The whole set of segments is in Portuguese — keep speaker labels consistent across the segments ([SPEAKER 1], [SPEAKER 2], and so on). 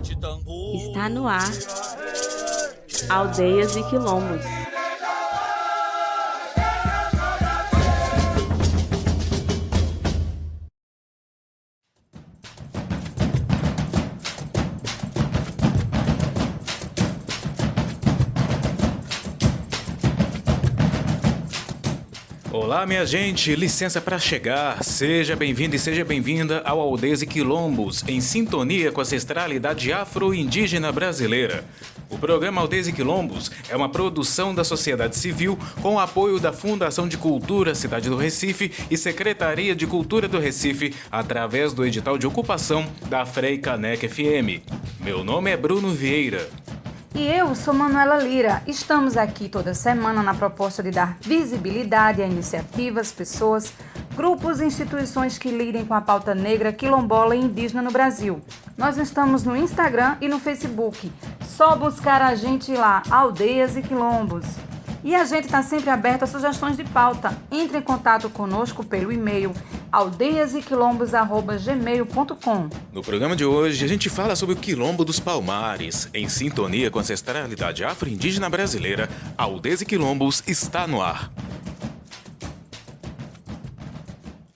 [SPEAKER 1] Está no ar, Aldeias e Quilombos.
[SPEAKER 2] Olá, minha gente, licença para chegar. Seja bem-vindo e seja bem-vinda ao Aldeias e Quilombos, em sintonia com a ancestralidade afro-indígena brasileira. O programa Aldeias e Quilombos é uma produção da sociedade civil com o apoio da Fundação de Cultura Cidade do Recife e Secretaria de Cultura do Recife, através do edital de ocupação da Frei Caneca FM. Meu nome é Bruno Vieira.
[SPEAKER 3] E eu sou Manuela Lira. Estamos aqui toda semana na proposta de dar visibilidade a iniciativas, pessoas, grupos e instituições que lidem com a pauta negra, quilombola e indígena no Brasil. Nós estamos no Instagram e no Facebook. Só buscar a gente lá, Aldeias e Quilombos. E a gente está sempre aberto a sugestões de pauta. Entre em contato conosco pelo e-mail aldeiasequilombos@gmail.com.
[SPEAKER 2] No programa de hoje, a gente fala sobre o Quilombo dos Palmares. Em sintonia com a ancestralidade afro-indígena brasileira, Aldeias e Quilombos está no ar.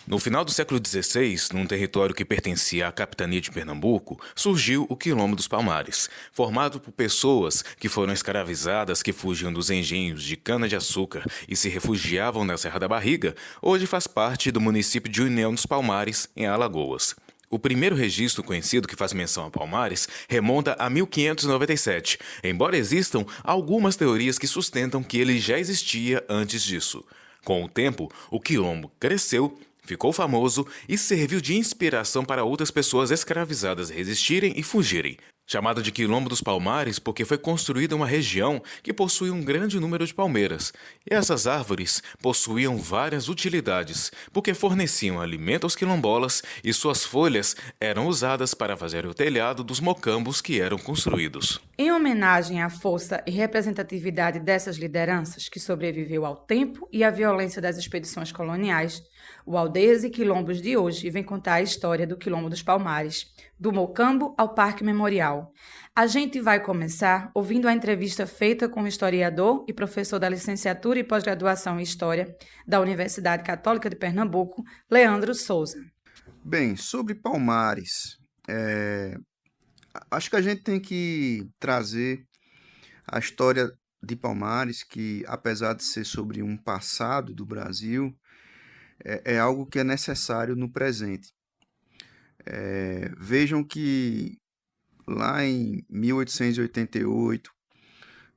[SPEAKER 2] No final do século XVI, num território que pertencia à capitania de Pernambuco, surgiu o Quilombo dos Palmares, formado por pessoas que foram escravizadas, que fugiam dos engenhos de cana-de-açúcar e se refugiavam na Serra da Barriga. Hoje faz parte do município de União dos Palmares, em Alagoas. O primeiro registro conhecido que faz menção a Palmares remonta a 1597, embora existam algumas teorias que sustentam que ele já existia antes disso. Com o tempo, o quilombo cresceu, ficou famoso e serviu de inspiração para outras pessoas escravizadas resistirem e fugirem. Chamado de Quilombo dos Palmares porque foi construída uma região que possui um grande número de palmeiras. E essas árvores possuíam várias utilidades, porque forneciam alimento aos quilombolas e suas folhas eram usadas para fazer o telhado dos mocambos que eram construídos.
[SPEAKER 3] Em homenagem à força e representatividade dessas lideranças que sobreviveu ao tempo e à violência das expedições coloniais, o Aldeias e Quilombos de hoje vem contar a história do Quilombo dos Palmares, do Mocambo ao Parque Memorial. A gente vai começar ouvindo a entrevista feita com o historiador e professor da licenciatura e pós-graduação em História da Universidade Católica de Pernambuco, Leandro Souza.
[SPEAKER 4] Bem, sobre Palmares, acho que a gente tem que trazer a história de Palmares, que apesar de ser sobre um passado do Brasil, é algo que é necessário no presente. Vejam que lá em 1888,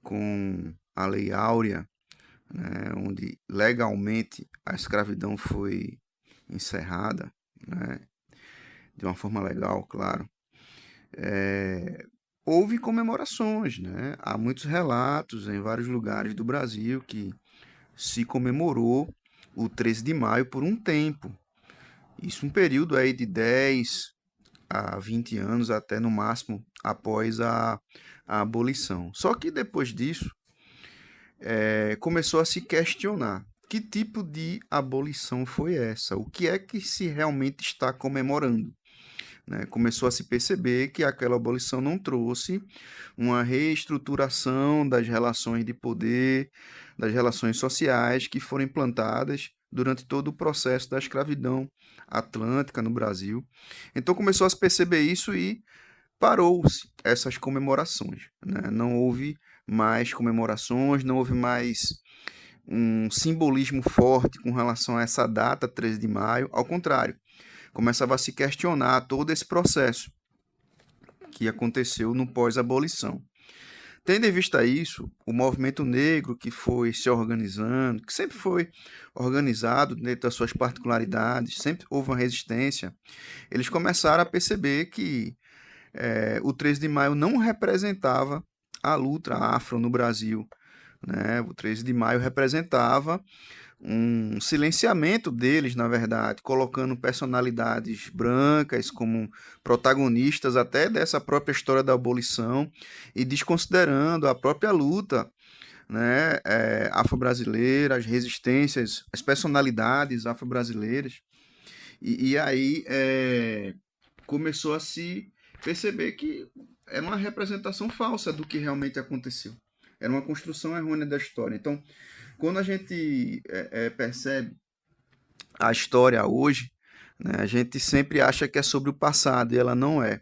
[SPEAKER 4] com a Lei Áurea, né, onde legalmente a escravidão foi encerrada, né, de uma forma legal, claro, houve comemorações, né? Há muitos relatos em vários lugares do Brasil que se comemorou o 13 de maio por um tempo. Isso um período aí de 10 a 20 anos, até no máximo, após a abolição. Só que depois disso, começou a se questionar que tipo de abolição foi essa? O que é que se realmente está comemorando? Né? Começou a se perceber que aquela abolição não trouxe uma reestruturação das relações de poder, das relações sociais que foram implantadas durante todo o processo da escravidão atlântica no Brasil. Então começou a se perceber isso e parou-se essas comemorações, né? Não houve mais comemorações, não houve mais um simbolismo forte com relação a essa data, 13 de maio. Ao contrário, começava a se questionar todo esse processo que aconteceu no pós-abolição. Tendo em vista isso, o movimento negro que foi se organizando, que sempre foi organizado dentro das suas particularidades, sempre houve uma resistência, eles começaram a perceber que o 13 de maio não representava a luta afro no Brasil, né? O 13 de maio representava um silenciamento deles, na verdade, colocando personalidades brancas como protagonistas até dessa própria história da abolição e desconsiderando a própria luta, né, afro-brasileira, as resistências, as personalidades afro-brasileiras. E aí começou a se perceber que era uma representação falsa do que realmente aconteceu. Era uma construção errônea da história. Então, quando a gente percebe a história hoje, né, a gente sempre acha que é sobre o passado, e ela não é.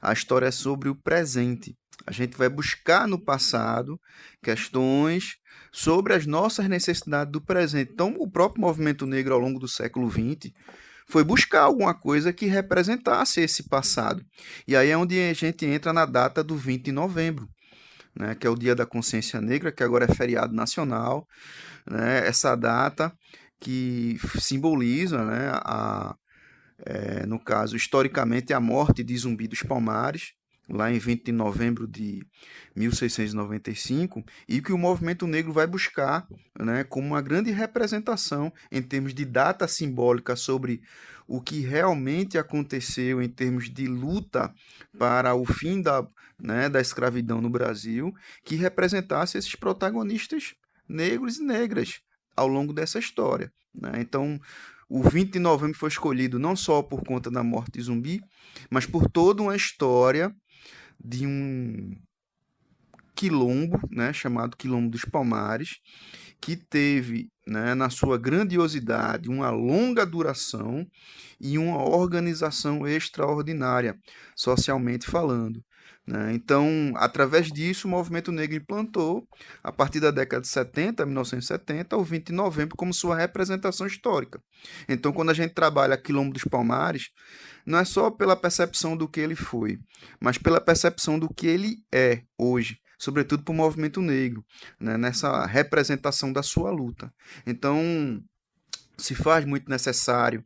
[SPEAKER 4] A história é sobre o presente. A gente vai buscar no passado questões sobre as nossas necessidades do presente. Então, o próprio movimento negro ao longo do século XX foi buscar alguma coisa que representasse esse passado. E aí é onde a gente entra na data do 20 de novembro, né, que é o Dia da Consciência Negra, que agora é feriado nacional, né, essa data que simboliza, né, no caso, historicamente, a morte de Zumbi dos Palmares, lá em 20 de novembro de 1695, e que o movimento negro vai buscar, né, como uma grande representação em termos de data simbólica sobre o que realmente aconteceu em termos de luta para o fim da escravidão no Brasil, que representasse esses protagonistas negros e negras ao longo dessa história, né? Então, o 20 de novembro foi escolhido não só por conta da morte de Zumbi, mas por toda uma história de um quilombo, né, chamado Quilombo dos Palmares, que teve, né, na sua grandiosidade uma longa duração e uma organização extraordinária, socialmente falando, né? Então, através disso, o movimento negro implantou, a partir da década de 70, 1970, o 20 de novembro como sua representação histórica. Então, quando a gente trabalha Quilombo dos Palmares, não é só pela percepção do que ele foi, mas pela percepção do que ele é hoje, sobretudo para o movimento negro, né, nessa representação da sua luta. Então, se faz muito necessário,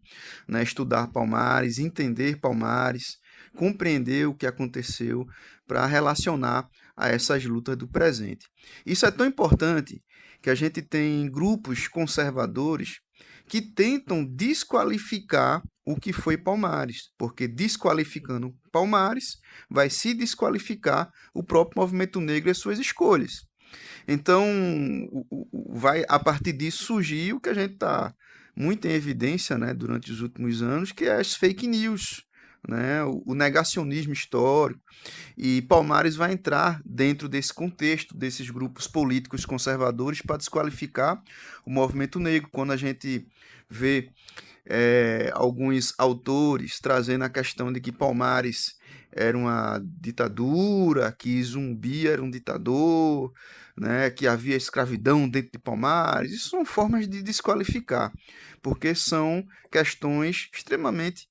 [SPEAKER 4] né, estudar Palmares, entender Palmares, compreender o que aconteceu para relacionar a essas lutas do presente. Isso é tão importante que a gente tem grupos conservadores que tentam desqualificar o que foi Palmares, porque desqualificando Palmares vai se desqualificar o próprio movimento negro e as suas escolhas. Então, vai a partir disso surgir o que a gente está muito em evidência, né, durante os últimos anos, que é as fake news, né, o negacionismo histórico. E Palmares vai entrar dentro desse contexto, desses grupos políticos conservadores, para desqualificar o movimento negro. Quando a gente vê alguns autores trazendo a questão de que Palmares era uma ditadura, que Zumbi era um ditador, né, que havia escravidão dentro de Palmares, isso são formas de desqualificar, porque são questões extremamente,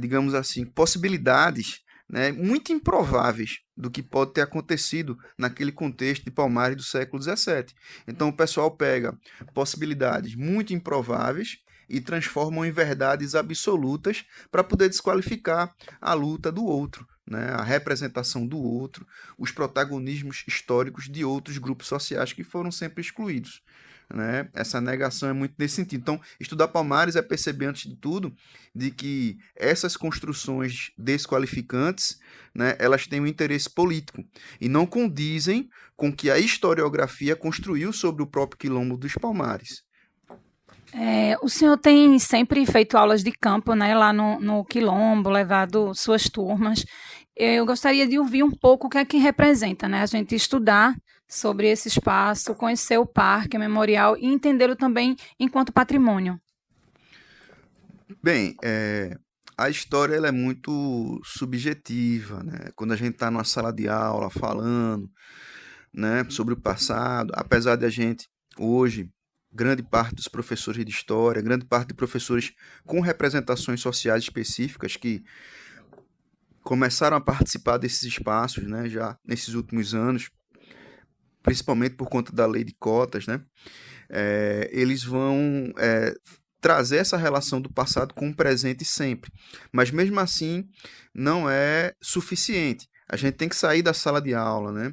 [SPEAKER 4] digamos assim, possibilidades, né, muito improváveis do que pode ter acontecido naquele contexto de Palmares do século XVII. Então o pessoal pega possibilidades muito improváveis e transformam em verdades absolutas para poder desqualificar a luta do outro, né, a representação do outro, os protagonismos históricos de outros grupos sociais que foram sempre excluídos, né? Essa negação é muito nesse sentido. Então, estudar Palmares é perceber, antes de tudo, de que essas construções desqualificantes, né, elas têm um interesse político e não condizem com que a historiografia construiu sobre o próprio Quilombo dos Palmares.
[SPEAKER 3] O senhor tem sempre feito aulas de campo, né, lá no Quilombo, levado suas turmas. Eu gostaria de ouvir um pouco o que é que representa, né, a gente estudar sobre esse espaço, conhecer o parque, o memorial e entendê-lo também enquanto patrimônio.
[SPEAKER 4] Bem, a história ela é muito subjetiva, né? Quando a gente está numa sala de aula falando, né, sobre o passado, apesar de a gente hoje, grande parte dos professores de história, grande parte de professores com representações sociais específicas que começaram a participar desses espaços, né, já nesses últimos anos, principalmente por conta da lei de cotas, né, eles vão trazer essa relação do passado com o presente sempre. Mas mesmo assim, não é suficiente. A gente tem que sair da sala de aula, né?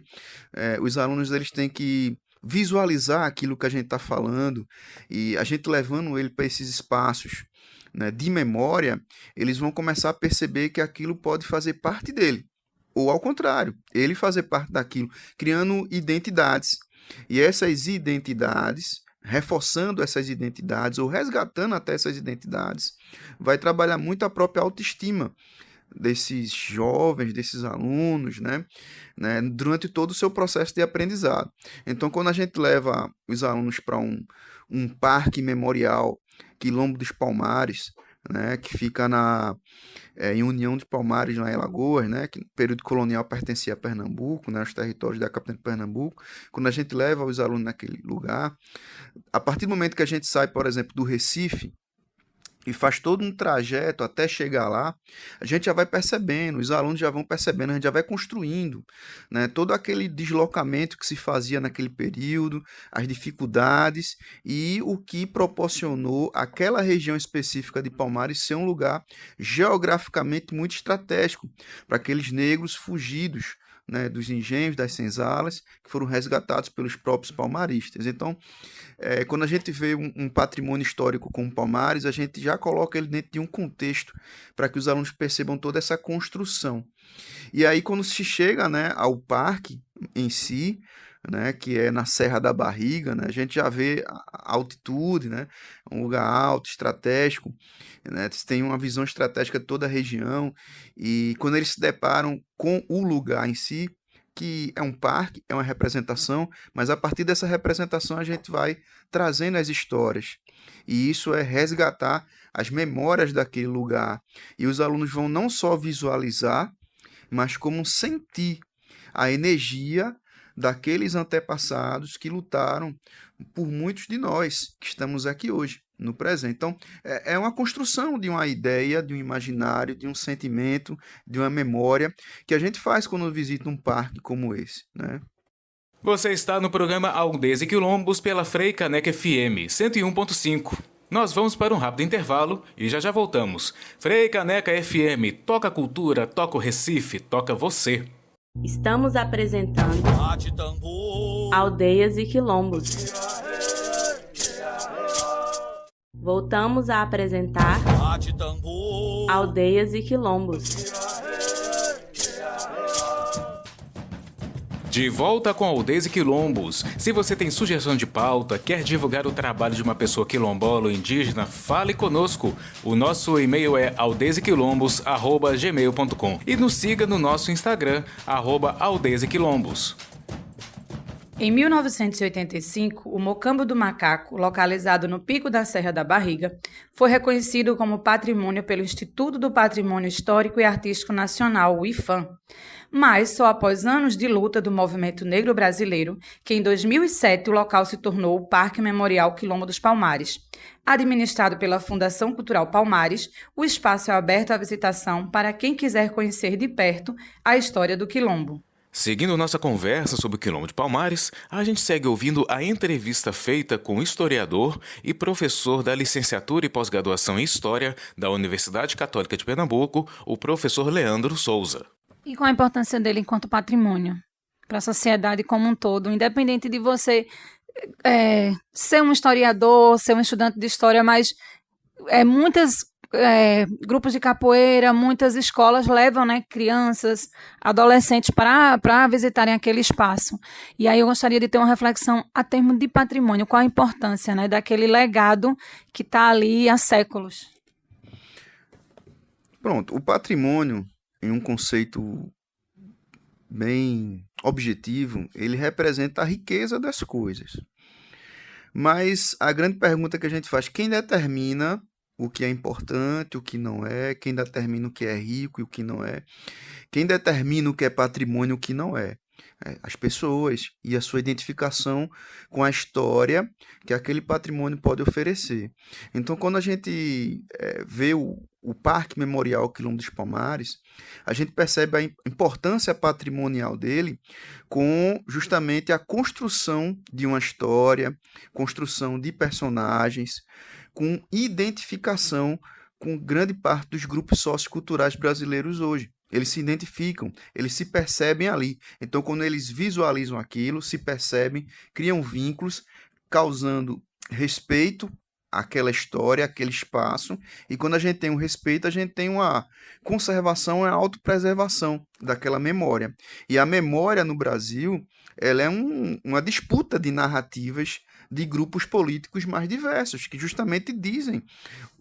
[SPEAKER 4] Os alunos eles têm que visualizar aquilo que a gente está falando, e a gente levando ele para esses espaços, né, de memória, eles vão começar a perceber que aquilo pode fazer parte dele. Ou ao contrário, ele fazer parte daquilo, criando identidades. E essas identidades, reforçando essas identidades, ou resgatando até essas identidades, vai trabalhar muito a própria autoestima desses jovens, desses alunos, né, durante todo o seu processo de aprendizado. Então, quando a gente leva os alunos para um parque memorial, Quilombo dos Palmares, né, que fica em União dos Palmares, lá em Alagoas, né, que no período colonial pertencia a Pernambuco, né, os territórios da capital de Pernambuco. Quando a gente leva os alunos naquele lugar, a partir do momento que a gente sai, por exemplo, do Recife, e faz todo um trajeto até chegar lá, a gente já vai percebendo, os alunos já vão percebendo, a gente já vai construindo, né, todo aquele deslocamento que se fazia naquele período, as dificuldades e o que proporcionou aquela região específica de Palmares ser um lugar geograficamente muito estratégico para aqueles negros fugidos, né, dos engenhos, das senzalas, que foram resgatados pelos próprios palmaristas. Então, quando a gente vê um patrimônio histórico como Palmares, a gente já coloca ele dentro de um contexto para que os alunos percebam toda essa construção. E aí, quando se chega, né, ao parque em si, né, que é na Serra da Barriga, né, a gente já vê a altitude, né, um lugar alto, estratégico, né, tem uma visão estratégica de toda a região, e quando eles se deparam com o lugar em si, que é um parque, é uma representação, mas a partir dessa representação a gente vai trazendo as histórias, e isso é resgatar as memórias daquele lugar, e os alunos vão não só visualizar, mas como sentir a energia daqueles antepassados que lutaram por muitos de nós que estamos aqui hoje, no presente. Então, é uma construção de uma ideia, de um imaginário, de um sentimento, de uma memória, que a gente faz quando visita um parque como esse, né?
[SPEAKER 2] Você está no programa Aldeias e Quilombos pela Frei Caneca FM 101.5. Nós vamos para um rápido intervalo e já voltamos. Frei Caneca FM, toca a cultura, toca o Recife, toca você.
[SPEAKER 1] Estamos apresentando Aldeias e Quilombos. Voltamos a apresentar Aldeias e Quilombos.
[SPEAKER 2] De volta com Aldeias e Quilombos. Se você tem sugestão de pauta, quer divulgar o trabalho de uma pessoa quilombola ou indígena, fale conosco. O nosso e-mail é aldeiasequilombos@gmail.com e nos siga no nosso Instagram, @aldeiasequilombos.
[SPEAKER 3] Em 1985, o Mocambo do Macaco, localizado no pico da Serra da Barriga, foi reconhecido como patrimônio pelo Instituto do Patrimônio Histórico e Artístico Nacional, o IPHAN. Mas só após anos de luta do movimento negro brasileiro, que em 2007 o local se tornou o Parque Memorial Quilombo dos Palmares. Administrado pela Fundação Cultural Palmares, o espaço é aberto à visitação para quem quiser conhecer de perto a história do Quilombo.
[SPEAKER 2] Seguindo nossa conversa sobre o Quilombo de Palmares, a gente segue ouvindo a entrevista feita com o historiador e professor da licenciatura e pós-graduação em História da Universidade Católica de Pernambuco, o professor Leandro Souza.
[SPEAKER 5] E qual a importância dele enquanto patrimônio para a sociedade como um todo, independente de você ser um historiador, ser um estudante de história, mas muitas grupos de capoeira, muitas escolas levam, né, crianças, adolescentes para visitarem aquele espaço. E aí eu gostaria de ter uma reflexão a termo de patrimônio, qual a importância, né, daquele legado que está ali há séculos.
[SPEAKER 4] Pronto, o patrimônio, em um conceito bem objetivo, ele representa a riqueza das coisas. Mas a grande pergunta que a gente faz, quem determina o que é importante, o que não é, quem determina o que é rico e o que não é, quem determina o que é patrimônio e o que não é? As pessoas e a sua identificação com a história que aquele patrimônio pode oferecer. Então, quando a gente vê o Parque Memorial Quilombo dos Palmares, a gente percebe a importância patrimonial dele com justamente a construção de uma história, construção de personagens, com identificação com grande parte dos grupos socioculturais brasileiros hoje. Eles se identificam, eles se percebem ali. Então, quando eles visualizam aquilo, se percebem, criam vínculos, causando respeito àquela história, àquele espaço. E quando a gente tem um respeito, a gente tem uma conservação e autopreservação daquela memória. E a memória no Brasil, ela é uma disputa de narrativas de grupos políticos mais diversos, que justamente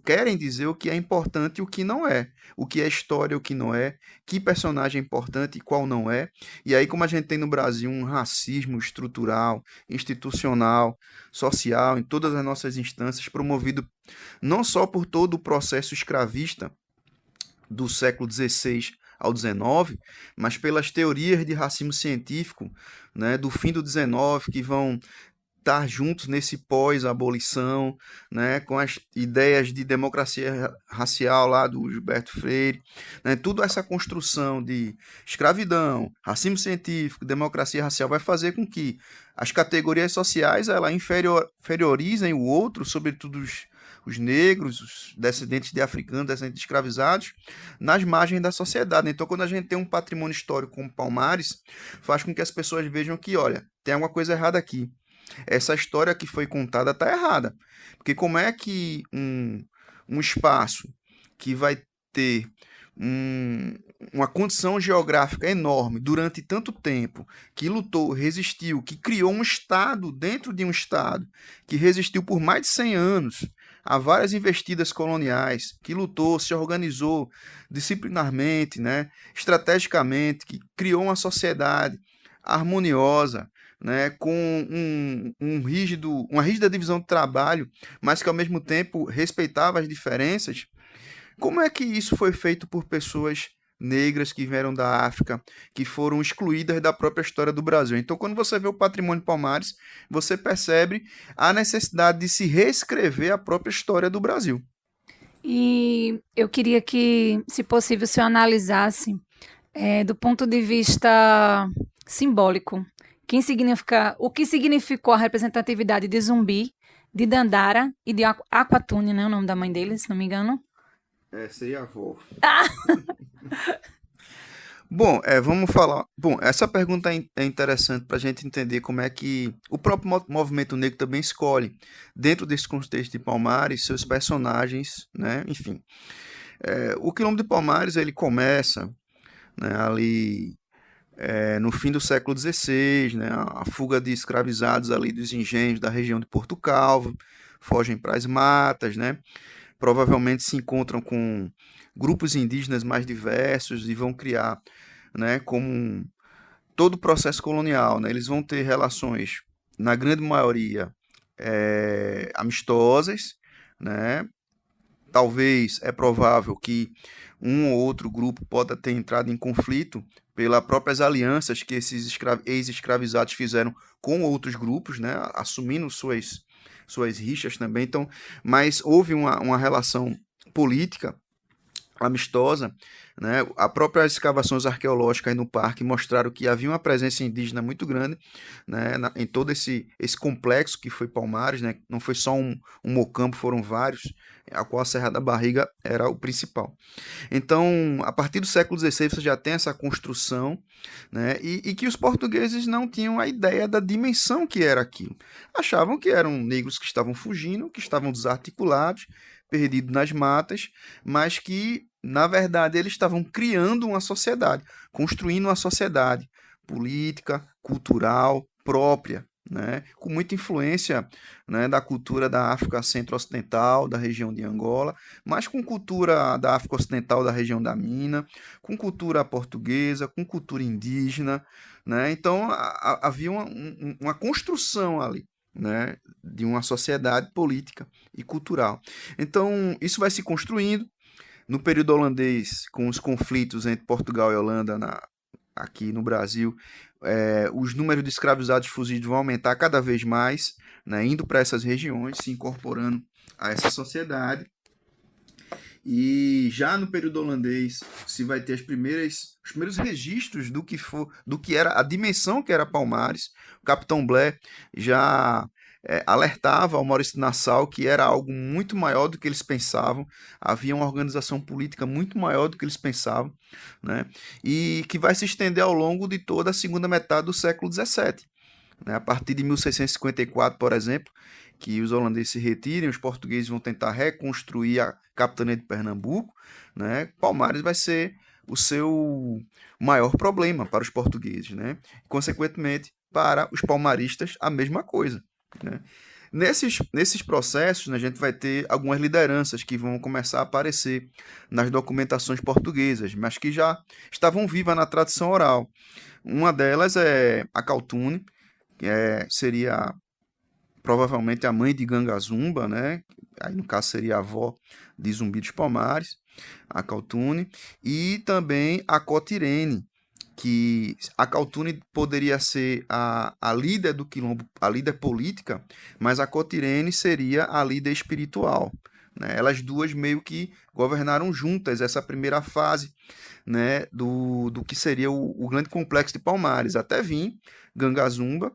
[SPEAKER 4] querem dizer o que é importante e o que não é, o que é história, o que não é, que personagem é importante e qual não é. E aí, como a gente tem no Brasil um racismo estrutural, institucional, social, em todas as nossas instâncias, promovido não só por todo o processo escravista do século XVI ao XIX, mas pelas teorias de racismo científico, né, do fim do XIX, que vão estar juntos nesse pós-abolição, né, com as ideias de democracia racial lá do Gilberto Freire, né, tudo essa construção de escravidão, racismo científico, democracia racial vai fazer com que as categorias sociais ela inferiorizem o outro, sobretudo os negros, os descendentes de africanos, descendentes de escravizados, nas margens da sociedade. Então, quando a gente tem um patrimônio histórico como Palmares, faz com que as pessoas vejam que, olha, tem alguma coisa errada aqui. Essa história que foi contada está errada. Porque como é que um espaço que vai ter uma condição geográfica enorme durante tanto tempo, que lutou, resistiu, que criou um Estado dentro de um Estado, que resistiu por mais de 100 anos a várias investidas coloniais, que lutou, se organizou disciplinarmente, né, estrategicamente, que criou uma sociedade harmoniosa, né, com uma rígida divisão de trabalho, mas que ao mesmo tempo respeitava as diferenças. Como é que isso foi feito por pessoas negras que vieram da África, que foram excluídas da própria história do Brasil? Então, quando você vê o patrimônio Palmares, você percebe a necessidade de se reescrever a própria história do Brasil.
[SPEAKER 5] E eu queria que, se possível, o senhor analisasse do ponto de vista simbólico, o que significou a representatividade de Zumbi, de Dandara e de Aquatune, né, o nome da mãe dele, se não me engano.
[SPEAKER 4] Seria a avó. Bom, vamos falar. Bom, essa pergunta é interessante para a gente entender como é que o próprio movimento negro também escolhe, dentro desse contexto de Palmares, seus personagens, né? Enfim. O Quilombo de Palmares ele começa, né, ali no fim do século XVI, né, a fuga de escravizados ali dos engenhos da região de Porto Calvo, fogem para as matas, né? Provavelmente se encontram com grupos indígenas mais diversos e vão criar, né, como todo o processo colonial, né, eles vão ter relações, na grande maioria, amistosas, né, talvez é provável que um ou outro grupo possa ter entrado em conflito pelas próprias alianças que esses ex-escravizados fizeram com outros grupos, né, assumindo suas rixas também. Então, mas houve uma relação política amistosa, né? As próprias escavações arqueológicas aí no parque mostraram que havia uma presença indígena muito grande, né, em todo esse complexo que foi Palmares, né? Não foi só um mocampo, foram vários, a qual a Serra da Barriga era o principal. Então, a partir do século XVI você já tem essa construção, né, e que os portugueses não tinham a ideia da dimensão que era aquilo. Achavam que eram negros que estavam fugindo, que estavam desarticulados, perdidos nas matas, mas que, na verdade, eles estavam criando uma sociedade, construindo uma sociedade política, cultural, própria, né, com muita influência, né, da cultura da África Centro-Ocidental, da região de Angola, mas com cultura da África Ocidental, da região da Mina, com cultura portuguesa, com cultura indígena, né? Então havia uma construção ali, né, de uma sociedade política e cultural. Então isso vai se construindo no período holandês, com os conflitos entre Portugal e Holanda aqui no Brasil. Os números de escravizados fugidos vão aumentar cada vez mais, né, indo para essas regiões, se incorporando a essa sociedade. E já no período holandês se vai ter os primeiros registros do que era a dimensão que era Palmares. O capitão Blair já alertava ao Maurício de Nassau que era algo muito maior do que eles pensavam, havia uma organização política muito maior do que eles pensavam, né? E que vai se estender ao longo de toda a segunda metade do século XVII. Né? A partir de 1654, por exemplo, que os holandeses se retirem, os portugueses vão tentar reconstruir a capitania de Pernambuco, né? Palmares vai ser o seu maior problema para os portugueses, né? Consequentemente, para os palmaristas, a mesma coisa, né? Nesses processos, né, a gente vai ter algumas lideranças que vão começar a aparecer nas documentações portuguesas, mas que já estavam vivas na tradição oral. Uma delas é a Caltune, que seria provavelmente a mãe de Gangazumba, né? Aí no caso seria a avó de Zumbi dos Palmares, a Caltune, e também a Cotirene, que a Caltune poderia ser a líder do quilombo, a líder política, mas a Cotirene seria a líder espiritual, né? Elas duas meio que governaram juntas essa primeira fase, né, do que seria o grande complexo de Palmares, até vir Gangazumba,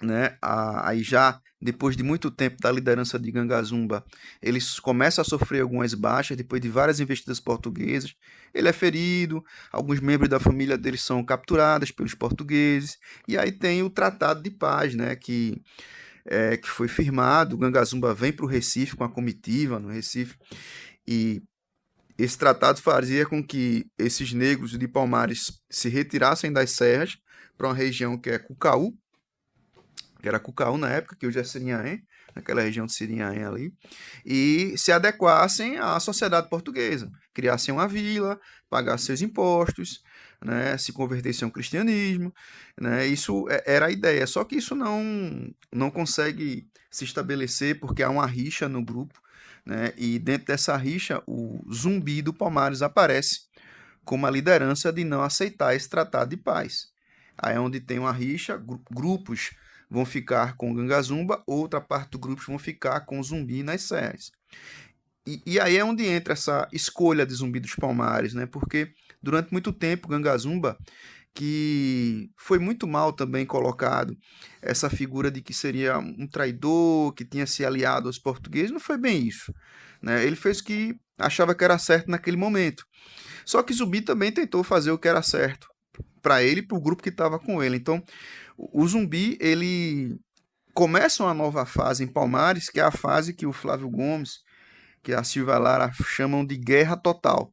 [SPEAKER 4] né? Aí já depois de muito tempo da liderança de Gangazumba, eles começam a sofrer algumas baixas depois de várias investidas portuguesas. Ele é ferido, alguns membros da família dele são capturados pelos portugueses, e aí tem o Tratado de Paz, né, que foi firmado. Gangazumba vem para o Recife com a comitiva no Recife, e esse tratado fazia com que esses negros de Palmares se retirassem das serras para uma região que é Cucaú, que era Cucaú na época, que hoje é Sirinhaém, naquela região de Sirinhaém ali, e se adequassem à sociedade portuguesa, criassem uma vila, pagassem seus impostos, né, se convertessem ao cristianismo, né, isso era a ideia, só que isso não consegue se estabelecer porque há uma rixa no grupo, né, e dentro dessa rixa o Zumbi do Palmares aparece como a liderança de não aceitar esse tratado de paz. Aí é onde tem uma rixa, grupos vão ficar com Gangazumba, outra parte do grupo vão ficar com Zumbi nas serras. E aí é onde entra essa escolha de Zumbi dos Palmares, né? Porque durante muito tempo Gangazumba, que foi muito mal também colocado, essa figura de que seria um traidor, que tinha se aliado aos portugueses, não foi bem isso, né? Ele fez o que achava que era certo naquele momento. Só que Zumbi também tentou fazer o que era certo para ele e para o grupo que estava com ele. Então, o Zumbi, ele começa uma nova fase em Palmares, que é a fase que o Flávio Gomes, que a Silvia Lara chamam de guerra total.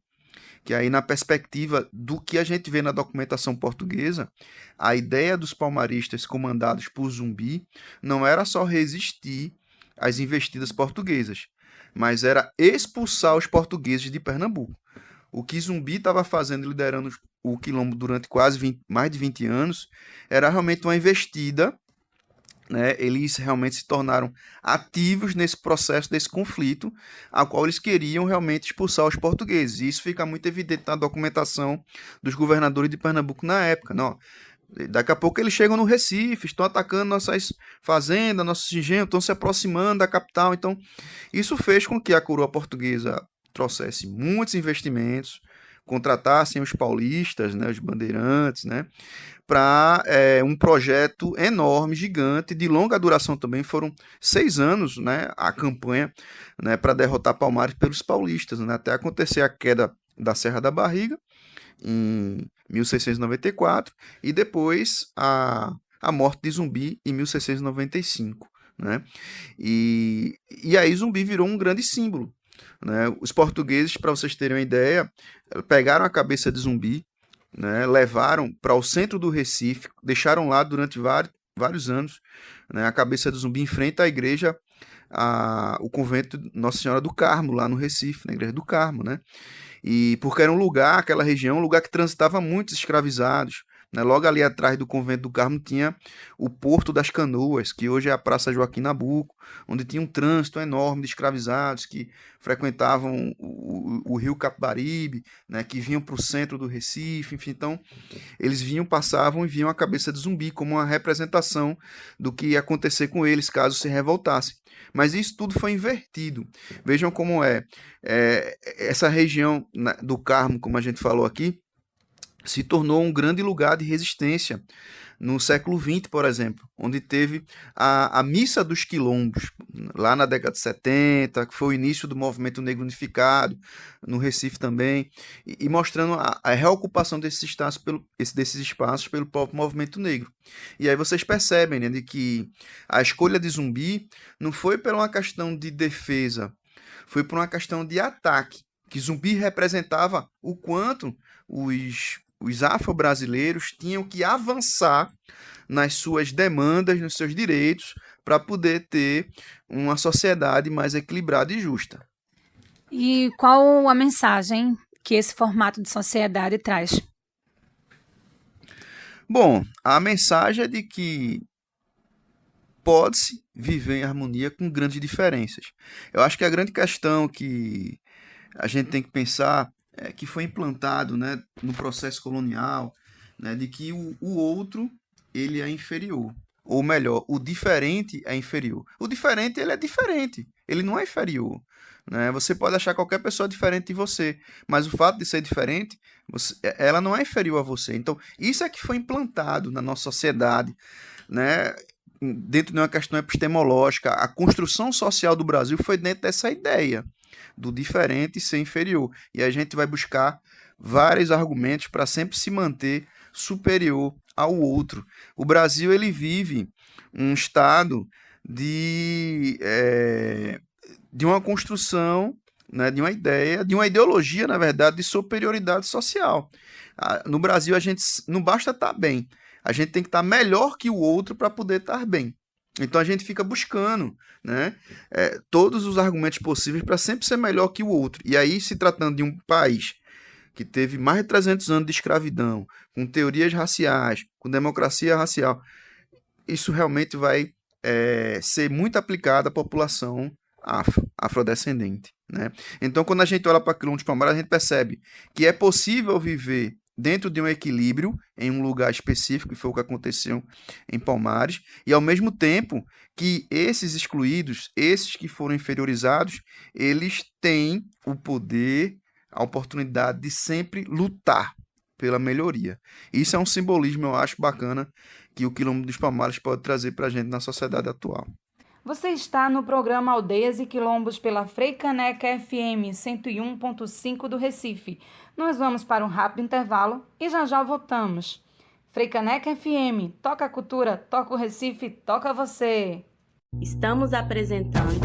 [SPEAKER 4] Que aí, na perspectiva do que a gente vê na documentação portuguesa, a ideia dos palmaristas comandados por Zumbi não era só resistir às investidas portuguesas, mas era expulsar os portugueses de Pernambuco. O que Zumbi estava fazendo, liderando o quilombo durante mais de 20 anos, era realmente uma investida, né? Eles realmente se tornaram ativos nesse processo, desse conflito, a qual eles queriam realmente expulsar os portugueses. E isso fica muito evidente na documentação dos governadores de Pernambuco na época. Não, daqui a pouco eles chegam no Recife, estão atacando nossas fazendas, nossos engenhos, estão se aproximando da capital. Então, isso fez com que a coroa portuguesa trouxesse muitos investimentos, contratassem os paulistas, né, os bandeirantes, né, para um projeto enorme, gigante, de longa duração também. Foram 6 anos, né, a campanha, né, para derrotar Palmares pelos paulistas, né, até acontecer a queda da Serra da Barriga, em 1694, e depois a morte de Zumbi em 1695. Né? E aí Zumbi virou um grande símbolo. Né? Os portugueses, para vocês terem uma ideia, pegaram a cabeça de Zumbi, né? Levaram para o centro do Recife, deixaram lá durante vários anos, né? A cabeça de Zumbi em frente à igreja, o convento de Nossa Senhora do Carmo, lá no Recife, na igreja do Carmo, né? E porque era um lugar, aquela região, um lugar que transitava muitos escravizados. Né? Logo ali atrás do convento do Carmo tinha o Porto das Canoas, que hoje é a Praça Joaquim Nabuco, onde tinha um trânsito enorme de escravizados que frequentavam o rio Capibaribe, né? Que vinham para o centro do Recife, enfim. Então, eles passavam e viam a cabeça de Zumbi como uma representação do que ia acontecer com eles caso se revoltassem. Mas isso tudo foi invertido. Vejam como essa região do Carmo, como a gente falou aqui, se tornou um grande lugar de resistência no século XX, por exemplo, onde teve a Missa dos Quilombos, lá na década de 70, que foi o início do movimento negro unificado, no Recife também, e mostrando a reocupação desses espaços pelo próprio movimento negro. E aí vocês percebem, né, de que a escolha de Zumbi não foi por uma questão de defesa, foi por uma questão de ataque, que Zumbi representava o quanto os os afro-brasileiros tinham que avançar nas suas demandas, nos seus direitos, para poder ter uma sociedade mais equilibrada e justa.
[SPEAKER 5] E qual a mensagem que esse formato de sociedade traz?
[SPEAKER 4] Bom, a mensagem é de que pode-se viver em harmonia com grandes diferenças. Eu acho que a grande questão que a gente tem que pensar é que foi implantado, né, no processo colonial, né, de que o outro ele é inferior. Ou melhor, o diferente é inferior. O diferente, ele é diferente. Ele não é inferior. Né? Você pode achar qualquer pessoa diferente de você, mas o fato de ser diferente, ela não é inferior a você. Então, isso é que foi implantado na nossa sociedade, né? Dentro de uma questão epistemológica. A construção social do Brasil foi dentro dessa ideia do diferente ser inferior. E a gente vai buscar vários argumentos para sempre se manter superior ao outro. O Brasil ele vive um estado de uma construção, né, de uma ideia, de uma ideologia, na verdade, de superioridade social. No Brasil, a gente não basta estar bem, a gente tem que estar melhor que o outro para poder estar bem. Então a gente fica buscando, né, todos os argumentos possíveis para sempre ser melhor que o outro. E aí, se tratando de um país que teve mais de 300 anos de escravidão, com teorias raciais, com democracia racial, isso realmente vai ser muito aplicado à população afrodescendente. Né? Então, quando a gente olha para Quilombo dos Palmares, a gente percebe que é possível viver dentro de um equilíbrio em um lugar específico, que foi o que aconteceu em Palmares, e ao mesmo tempo que esses excluídos, esses que foram inferiorizados, eles têm o poder, a oportunidade de sempre lutar pela melhoria. Isso é um simbolismo, eu acho, bacana, que o Quilombo dos Palmares pode trazer para a gente na sociedade atual.
[SPEAKER 3] Você está no programa Aldeias e Quilombos pela Freicaneca FM 101.5 do Recife. Nós vamos para um rápido intervalo e já voltamos. Freicaneca FM, toca a cultura, toca o Recife, toca você.
[SPEAKER 1] Estamos apresentando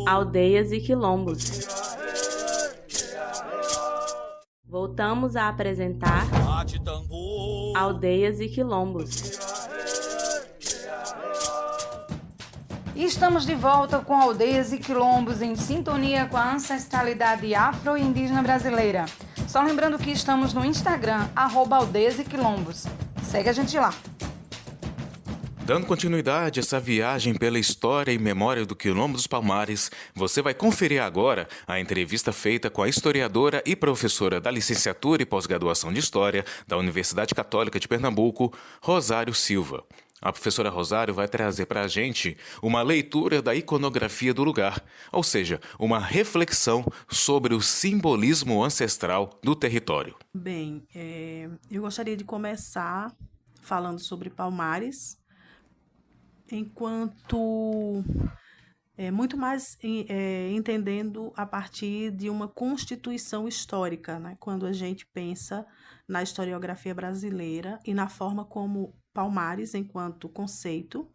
[SPEAKER 1] Aldeias e Quilombos. Voltamos a apresentar Aldeias e Quilombos.
[SPEAKER 3] E estamos de volta com Aldeias e Quilombos em sintonia com a ancestralidade afro e indígena brasileira. Só lembrando que estamos no Instagram, @Aldeias e Quilombos. Segue a gente lá.
[SPEAKER 2] Dando continuidade a essa viagem pela história e memória do Quilombo dos Palmares, você vai conferir agora a entrevista feita com a historiadora e professora da licenciatura e pós-graduação de História da Universidade Católica de Pernambuco, Rosário Silva. A professora Rosário vai trazer para a gente uma leitura da iconografia do lugar, ou seja, uma reflexão sobre o simbolismo ancestral do território.
[SPEAKER 6] Bem, eu gostaria de começar falando sobre Palmares, enquanto muito mais entendendo a partir de uma constituição histórica, né? Quando a gente pensa na historiografia brasileira e na forma como Palmares, enquanto conceito,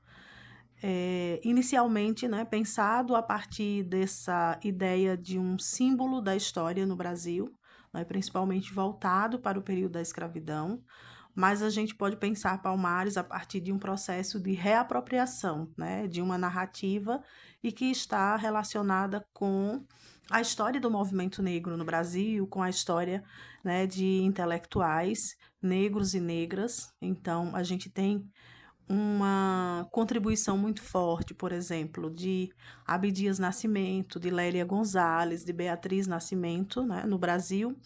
[SPEAKER 6] inicialmente, né, pensado a partir dessa ideia de um símbolo da história no Brasil, né, principalmente voltado para o período da escravidão, mas a gente pode pensar Palmares a partir de um processo de reapropriação, né, de uma narrativa e que está relacionada com a história do movimento negro no Brasil, com a história, né, de intelectuais negros e negras. Então, a gente tem uma contribuição muito forte, por exemplo, de Abdias Nascimento, de Lélia Gonzalez, de Beatriz Nascimento, né, no Brasil,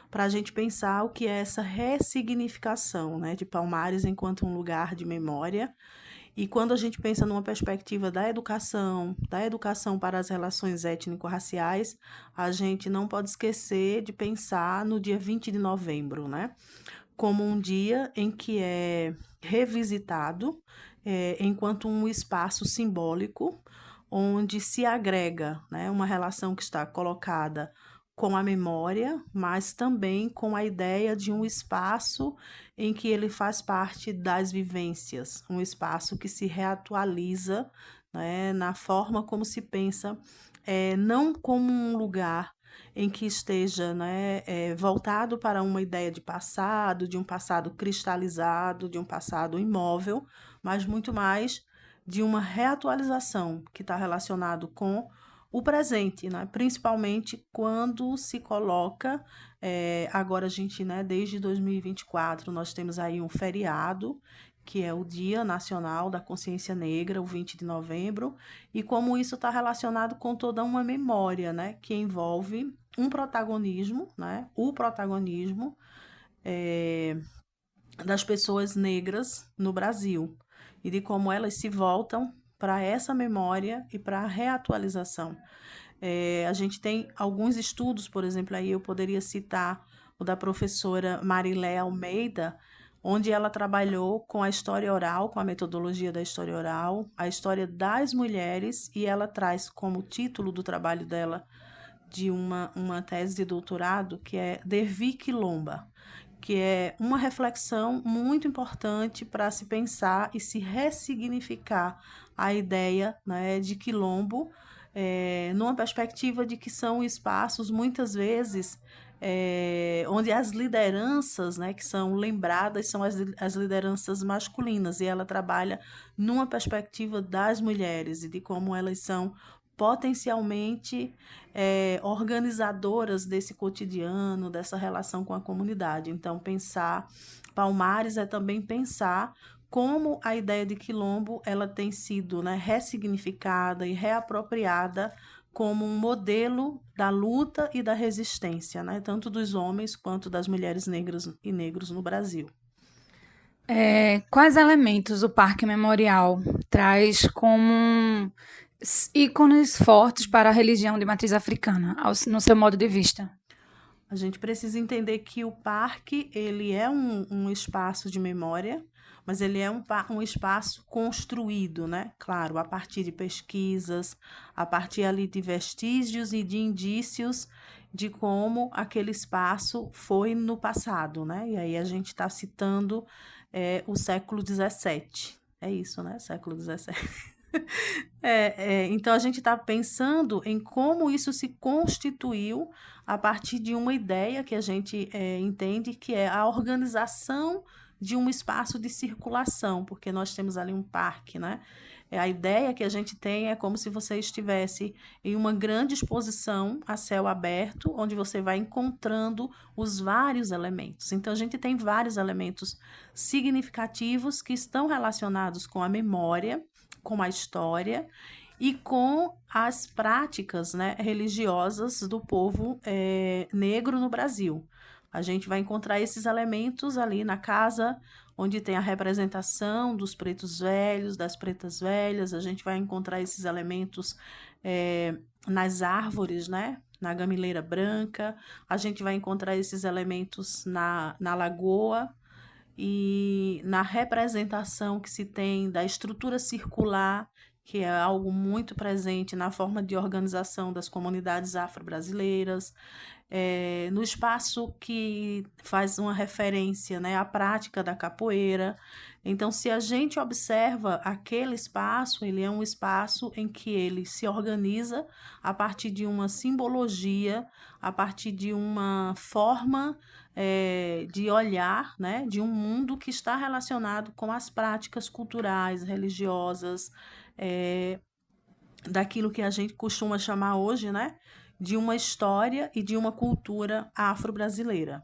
[SPEAKER 6] para a gente pensar o que é essa ressignificação, né, de Palmares enquanto um lugar de memória. E quando a gente pensa numa perspectiva da educação para as relações étnico-raciais, a gente não pode esquecer de pensar no dia 20 de novembro, né, como um dia em que é revisitado enquanto um espaço simbólico onde se agrega, né, uma relação que está colocada com a memória, mas também com a ideia de um espaço em que ele faz parte das vivências, um espaço que se reatualiza, né, na forma como se pensa, não como um lugar em que esteja, né, voltado para uma ideia de um passado cristalizado, de um passado imóvel, mas muito mais de uma reatualização que está relacionado com o presente, né? Principalmente quando se coloca, agora a gente, né, desde 2024, nós temos aí um feriado, que é o Dia Nacional da Consciência Negra, o 20 de novembro, e como isso está relacionado com toda uma memória, né, que envolve um protagonismo, né, o protagonismo das pessoas negras no Brasil, e de como elas se voltam para essa memória e para a reatualização. A gente tem alguns estudos, por exemplo, aí eu poderia citar o da professora Marilé Almeida, onde ela trabalhou com a história oral, com a metodologia da história oral, a história das mulheres, e ela traz como título do trabalho dela de uma tese de doutorado, que é Dervi Quilomba, que é uma reflexão muito importante para se pensar e se ressignificar a ideia, né, de quilombo, numa perspectiva de que são espaços, muitas vezes, onde as lideranças, né, que são lembradas são as lideranças masculinas, e ela trabalha numa perspectiva das mulheres e de como elas são potencialmente organizadoras desse cotidiano, dessa relação com a comunidade. Então, pensar Palmares é também pensar como a ideia de quilombo ela tem sido, né, ressignificada e reapropriada como um modelo da luta e da resistência, né, tanto dos homens quanto das mulheres negras e negros no Brasil.
[SPEAKER 5] Quais elementos o Parque Memorial traz como ícones fortes para a religião de matriz africana, no seu modo de vista?
[SPEAKER 6] A gente precisa entender que o parque ele é um espaço de memória, mas ele é um espaço construído, né? Claro, a partir de pesquisas, a partir ali de vestígios e de indícios de como aquele espaço foi no passado, né? E aí a gente está citando o século XVII. É isso, né? Século XVII. Então a gente está pensando em como isso se constituiu a partir de uma ideia que a gente entende que é a organização de um espaço de circulação, porque nós temos ali um parque, né? A ideia que a gente tem é como se você estivesse em uma grande exposição a céu aberto, onde você vai encontrando os vários elementos. Então, a gente tem vários elementos significativos que estão relacionados com a memória, com a história e com as práticas, né, religiosas do povo negro no Brasil. A gente vai encontrar esses elementos ali na casa onde tem a representação dos pretos velhos, das pretas velhas. A gente vai encontrar esses elementos nas árvores, né? Na gamileira branca. A gente vai encontrar esses elementos na lagoa e na representação que se tem da estrutura circular, que é algo muito presente na forma de organização das comunidades afro-brasileiras, no espaço que faz uma referência, né, à prática da capoeira. Então, se a gente observa aquele espaço, ele é um espaço em que ele se organiza a partir de uma simbologia, a partir de uma forma de olhar, né, de um mundo que está relacionado com as práticas culturais, religiosas, daquilo que a gente costuma chamar hoje, né, de uma história e de uma cultura afro-brasileira.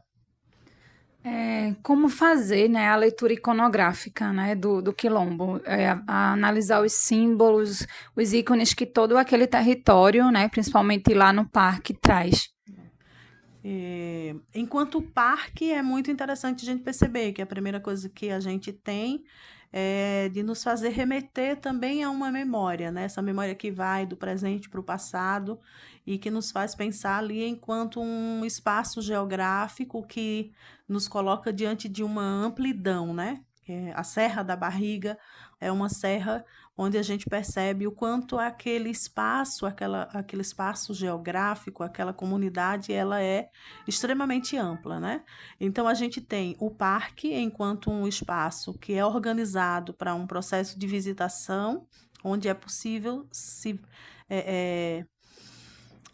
[SPEAKER 5] Como fazer, né, a leitura iconográfica, né, do quilombo, a analisar os símbolos, os ícones que todo aquele território, né, principalmente lá no parque, traz.
[SPEAKER 6] Enquanto parque, é muito interessante a gente perceber que a primeira coisa que a gente tem é de nos fazer remeter também a uma memória, né? Essa memória que vai do presente para o passado e que nos faz pensar ali enquanto um espaço geográfico que nos coloca diante de uma amplidão, né? A Serra da Barriga é uma serra onde a gente percebe o quanto aquele espaço, aquele espaço geográfico, aquela comunidade, ela é extremamente ampla, né? Então, a gente tem o parque enquanto um espaço que é organizado para um processo de visitação, onde é possível se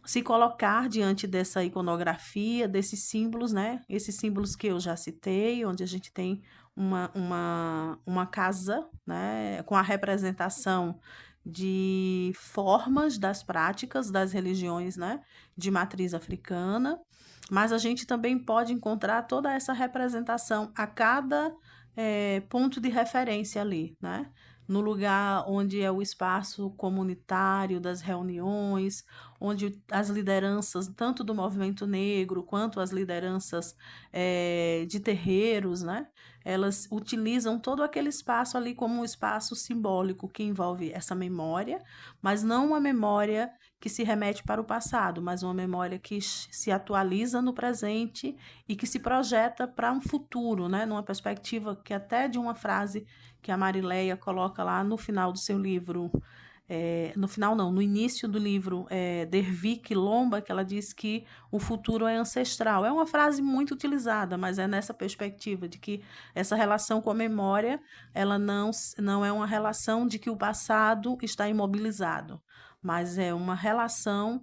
[SPEAKER 6] se colocar diante dessa iconografia, desses símbolos, né? Esses símbolos que eu já citei, onde a gente tem uma casa, né? Com a representação de formas das práticas das religiões, né? De matriz africana, mas a gente também pode encontrar toda essa representação a cada ponto de referência ali, né? No lugar onde é o espaço comunitário das reuniões, onde as lideranças, tanto do movimento negro quanto as lideranças de terreiros, né? Elas utilizam todo aquele espaço ali como um espaço simbólico que envolve essa memória, mas não uma memória que se remete para o passado, mas uma memória que se atualiza no presente e que se projeta para um futuro, né? Numa perspectiva que até de uma frase que a Marileia coloca lá no final do seu livro, no final não, no início do livro Dervi Quilomba, que ela diz que o futuro é ancestral. É uma frase muito utilizada, mas é nessa perspectiva de que essa relação com a memória, ela não é uma relação de que o passado está imobilizado, mas é uma relação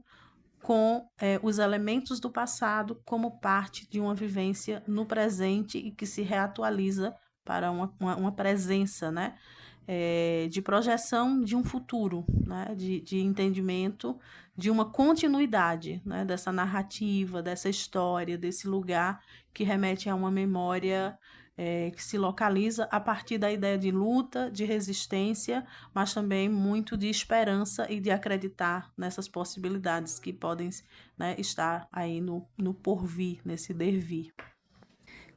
[SPEAKER 6] com os elementos do passado como parte de uma vivência no presente e que se reatualiza para uma presença, né? De projeção de um futuro, né? De entendimento, de uma continuidade, né? Dessa narrativa, dessa história, desse lugar que remete a uma memória que se localiza a partir da ideia de luta, de resistência, mas também muito de esperança e de acreditar nessas possibilidades que podem, né, estar aí no porvir, nesse devir.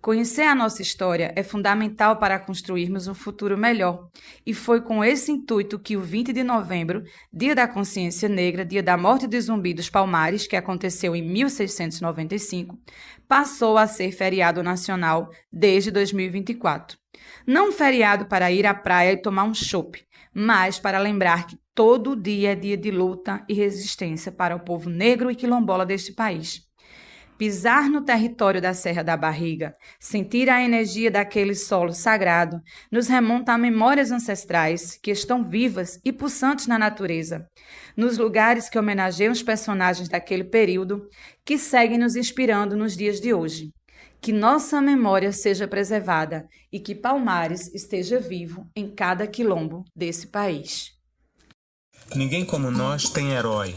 [SPEAKER 3] Conhecer a nossa história é fundamental para construirmos um futuro melhor. E foi com esse intuito que o 20 de novembro, Dia da Consciência Negra, Dia da Morte de Zumbi dos Palmares, que aconteceu em 1695, passou a ser feriado nacional desde 2024. Não um feriado para ir à praia e tomar um chopp, mas para lembrar que todo dia é dia de luta e resistência para o povo negro e quilombola deste país. Pisar no território da Serra da Barriga, sentir a energia daquele solo sagrado, nos remonta a memórias ancestrais que estão vivas e pulsantes na natureza, nos lugares que homenageiam os personagens daquele período, que seguem nos inspirando nos dias de hoje. Que nossa memória seja preservada e que Palmares esteja vivo em cada quilombo desse país.
[SPEAKER 7] Ninguém como nós tem herói,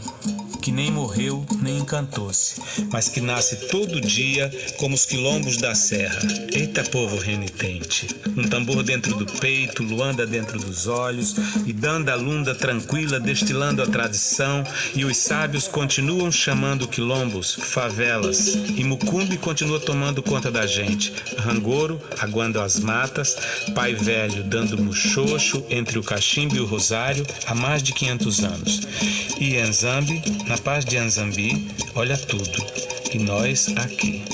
[SPEAKER 7] que nem morreu nem encantou-se, mas que nasce todo dia como os quilombos da serra. Eita povo renitente, um tambor dentro do peito, luanda dentro dos olhos, e dando a lunda tranquila, destilando a tradição, e os sábios continuam chamando quilombos favelas, e Mucumbi continua tomando conta da gente, Rangoro aguando as matas, pai velho dando muxoxo entre o cachimbo e o rosário há mais de 500 anos. E Nzambi, na paz de Nzambi, olha tudo. E nós aqui.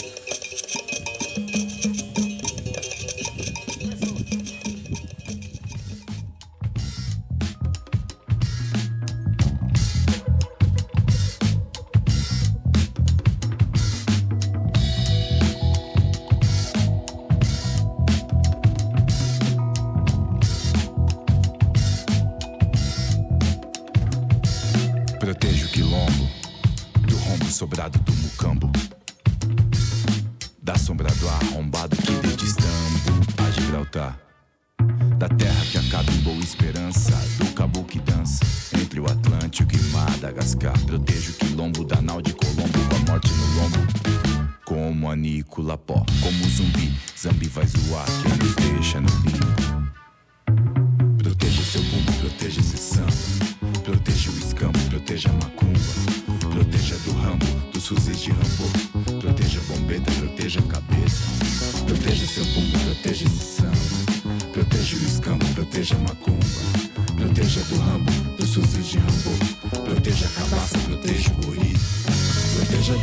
[SPEAKER 8] Proteja o quilombo do rombo sobrado do mucambo, da sombra do arrombado que desde Istambul a Gibraltar, da terra que acaba em Boa Esperança, do cabo que dança entre o Atlântico e Madagascar. Proteja o quilombo da nau de Colombo com a morte no lombo, como a Niculapó, como zumbi, Zambi vai zoar quem nos deixa no limbo. Proteja seu bumbo, proteja esse samba, proteja o escambo, proteja a macumba, proteja do rambo, dos fuzis de Rambo, proteja a bombeta, proteja a cabeça, proteja seu bumbo, proteja esse samba, proteja o escambo, proteja a macumba, proteja do rambo, dos fuzis de Rambo, proteja a cabaça, proteja o guri, proteja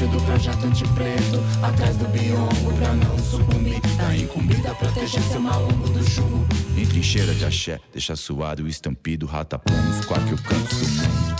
[SPEAKER 8] do projeto antipreto, atrás do biombo pra não sucumbir, tá incumbida, proteja seu malombo do chumbo. Em trincheira de axé, deixa suado o estampido, rataplanos, quatro cantos do mundo.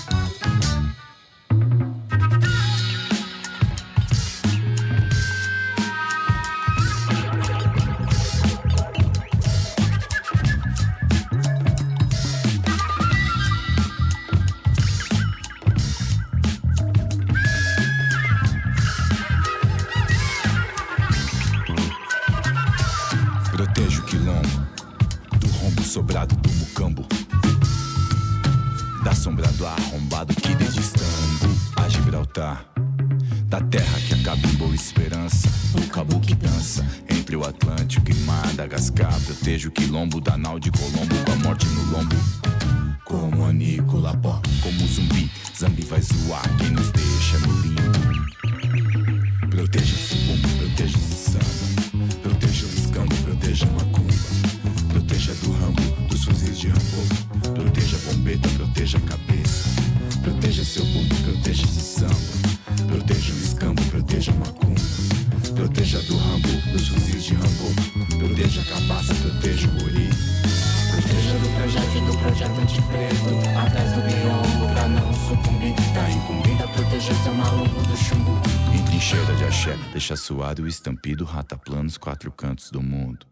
[SPEAKER 8] sobrado do mucambo, da sombra do arrombado que desde Istambul a Gibraltar, da terra que acaba em Boa Esperança, do cabo que dança entre o Atlântico e Madagascar. Protejo o quilombo da nau de Colombo com a morte no lombo. Como a Nicola Pó, como zumbi, Zambi vai zoar quem nos deixa no limbo. Proteja esse bumbo, proteja esse samba, proteja o escambo, proteja a macumba, proteja do rambo, dos fuzis de Rambo, proteja a bombeta, proteja a cabeça, proteja seu bumbo, proteja esse samba, proteja o escambo, proteja a macumba, proteja do rambo, dos fuzis de Rambo, proteja a cabaça, proteja o guri, proteja do projeto antipreto, atrás do biombo pra não sucumbir, tá incumbida, proteja seu maluco do chumbo. Em trincheira de axé, deixa suado o estampido, rataplan nos quatro cantos do mundo.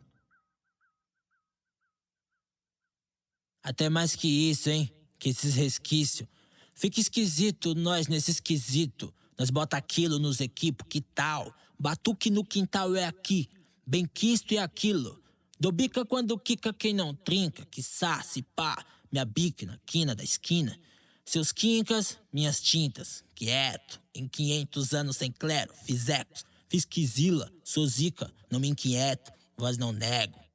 [SPEAKER 9] Até mais que isso, hein? Que esses resquícios. Fica esquisito nós nesse esquisito. Nós bota aquilo nos equipos, que tal? Batuque no quintal é aqui. Bem quisto é aquilo. Dou bica quando quica quem não trinca. Que se pá. Minha bica na quina da esquina. Seus quincas, minhas tintas. Quieto. Em 500 anos sem clero. Fiz ecos. Fiz quizila. Sou zica. Não me inquieto. Voz não nego.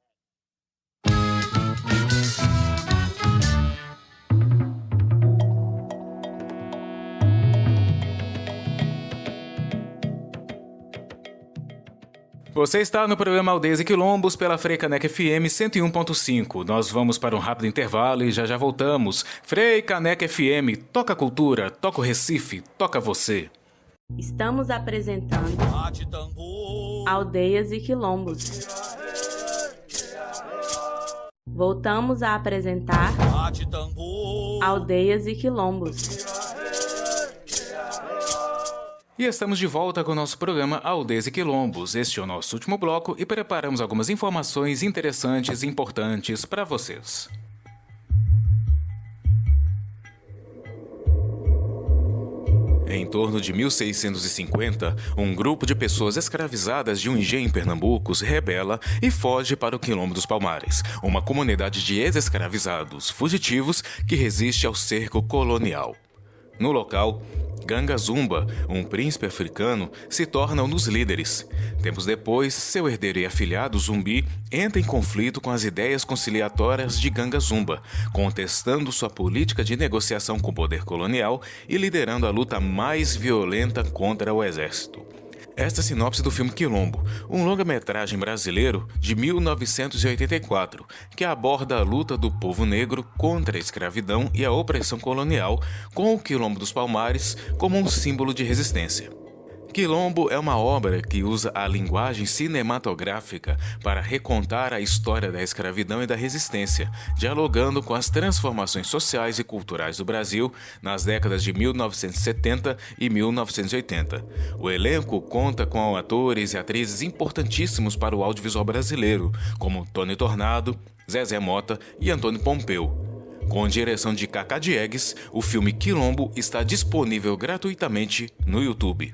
[SPEAKER 2] Você está no programa Aldeias e Quilombos pela Frei Caneca FM 101.5. Nós vamos para um rápido intervalo e já voltamos. Frei Caneca FM, toca a cultura, toca o Recife, toca você.
[SPEAKER 1] Estamos apresentando Aldeias e Quilombos. Voltamos a apresentar Aldeias e Quilombos.
[SPEAKER 2] E estamos de volta com o nosso programa Aldeias e Quilombos. Este é o nosso último bloco e preparamos algumas informações interessantes e importantes para vocês. Em torno de 1650, um grupo de pessoas escravizadas de um engenho em Pernambuco se rebela e foge para o Quilombo dos Palmares, uma comunidade de ex-escravizados fugitivos que resiste ao cerco colonial. No local, Ganga Zumba, um príncipe africano, se torna um dos líderes. Tempos depois, seu herdeiro e afilhado Zumbi entra em conflito com as ideias conciliatórias de Ganga Zumba, contestando sua política de negociação com o poder colonial e liderando a luta mais violenta contra o exército. Esta é a sinopse do filme Quilombo, um longa-metragem brasileiro de 1984, que aborda a luta do povo negro contra a escravidão e a opressão colonial, com o Quilombo dos Palmares como um símbolo de resistência. Quilombo é uma obra que usa a linguagem cinematográfica para recontar a história da escravidão e da resistência, dialogando com as transformações sociais e culturais do Brasil nas décadas de 1970 e 1980. O elenco conta com atores e atrizes importantíssimos para o audiovisual brasileiro, como Tony Tornado, Zezé Mota e Antônio Pompeu. Com direção de Cacá Diegues, o filme Quilombo está disponível gratuitamente no YouTube.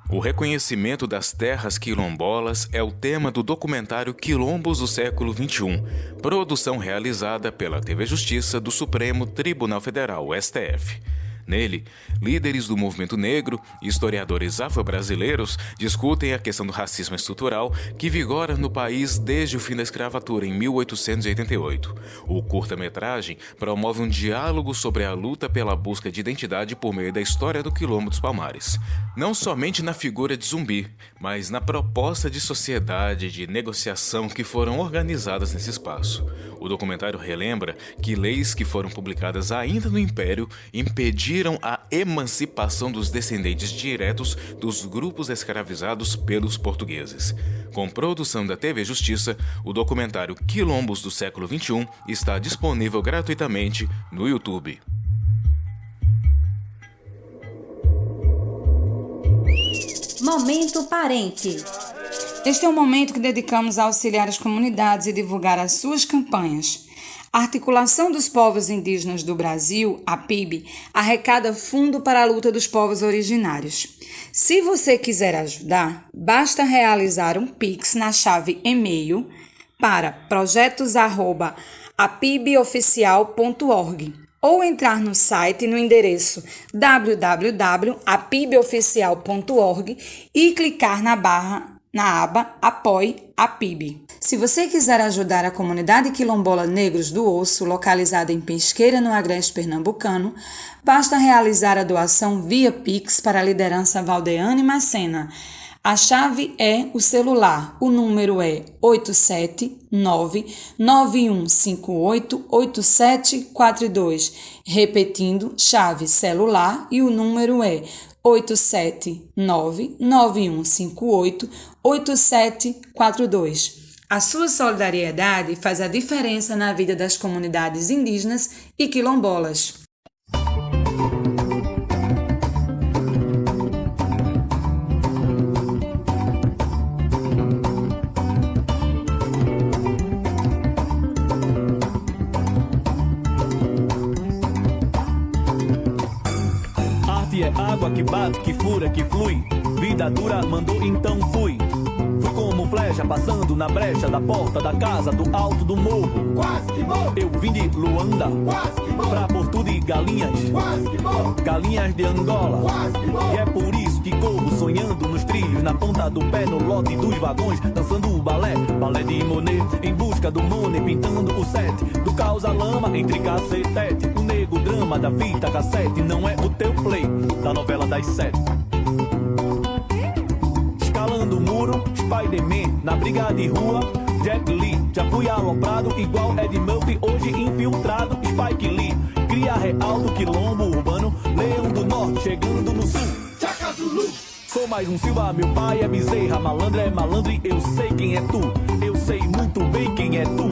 [SPEAKER 2] O reconhecimento das terras quilombolas é o tema do documentário Quilombos do Século XXI, produção realizada pela TV Justiça do Supremo Tribunal Federal, STF. Nele, líderes do movimento negro e historiadores afro-brasileiros discutem a questão do racismo estrutural que vigora no país desde o fim da escravatura em 1888. O curta-metragem promove um diálogo sobre a luta pela busca de identidade por meio da história do Quilombo dos Palmares. Não somente na figura de Zumbi, mas na proposta de sociedade e de negociação que foram organizadas nesse espaço. O documentário relembra que leis que foram publicadas ainda no Império impediram a emancipação dos descendentes diretos dos grupos escravizados pelos portugueses. Com produção da TV Justiça, o documentário Quilombos do Século XXI está disponível gratuitamente no YouTube.
[SPEAKER 10] Momento Parente.
[SPEAKER 3] Este é um momento que dedicamos a auxiliar as comunidades e divulgar as suas campanhas. A Articulação dos Povos Indígenas do Brasil, a PIB, arrecada fundo para a luta dos povos originários. Se você quiser ajudar, basta realizar um Pix na chave e-mail para projetos@apiboficial.org ou entrar no site no endereço www.apiboficial.org e clicar na aba Apoie a PIB. Se você quiser ajudar a comunidade quilombola Negros do Osso, localizada em Pesqueira, no Agreste Pernambucano, basta realizar a doação via Pix para a liderança Valdeane Macena. A chave é o celular, o número é 879-9158-8742. Repetindo, chave celular e o número é 879-9158-8742. A sua solidariedade faz a diferença na vida das comunidades indígenas e quilombolas.
[SPEAKER 11] É água que bate, que fura, que flui. Vida dura mandou, então fui. Fui como flecha passando na brecha da porta da casa do alto do morro. Quase que morro. Eu vim de Luanda, quase que morro. Pra Porto de Galinhas, quase que morro. Galinhas de Angola, quase que morro. E é por isso que corro sonhando nos trilhos, na ponta do pé, no lote dos vagões, dançando o balé de Monet, em busca do Monet, pintando o sete do causa lama entre cacetete. O nego drama da fita cassete não é o teu play da novela das 7. Escalando o muro, Spider-Man na briga de rua, Jet Li, já fui aloprado igual Ed Murphy, hoje infiltrado, Spike Lee, cria real do quilombo urbano, Leão do Norte chegando no sul, Tchaka Zulu. Sou mais um Silva, meu pai é Bezerra, malandro é malandro e eu sei quem é tu, eu sei muito bem quem é tu.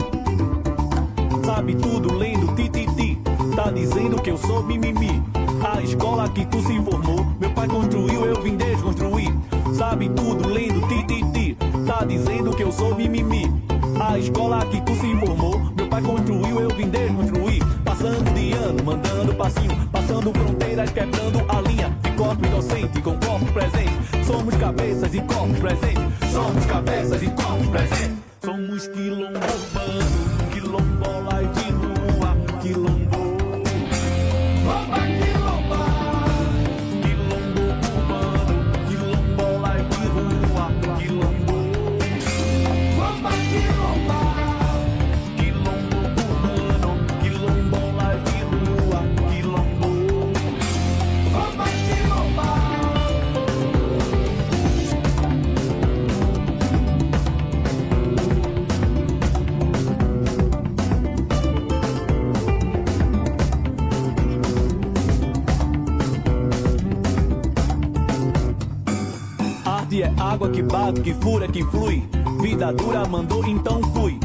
[SPEAKER 11] Sabe tudo lendo tititi, tá dizendo que eu sou mimimi. A escola que tu se formou, meu pai construiu, eu vim desconstruir. Sabe tudo lendo tititi, tá dizendo que eu sou mimimi. A escola que tu se formou, meu pai construiu, eu vim desconstruir. Passando de ano, mandando passinho, passando fronteiras, quebrando a linha. De corpo inocente com corpo presente, somos cabeças e corpos presentes. Somos cabeças e corpos presentes. Somos quilombo urbano, quilombola de rua, quilombo. Vamos quilombar, quilombo urbano, quilombola de rua, quilombo. Vamos quilombar, quilombo urbano, quilombola de rua, quilombo. Vamos quilombar. É água que bate, que fura, que flui. Vida dura mandou, então fui.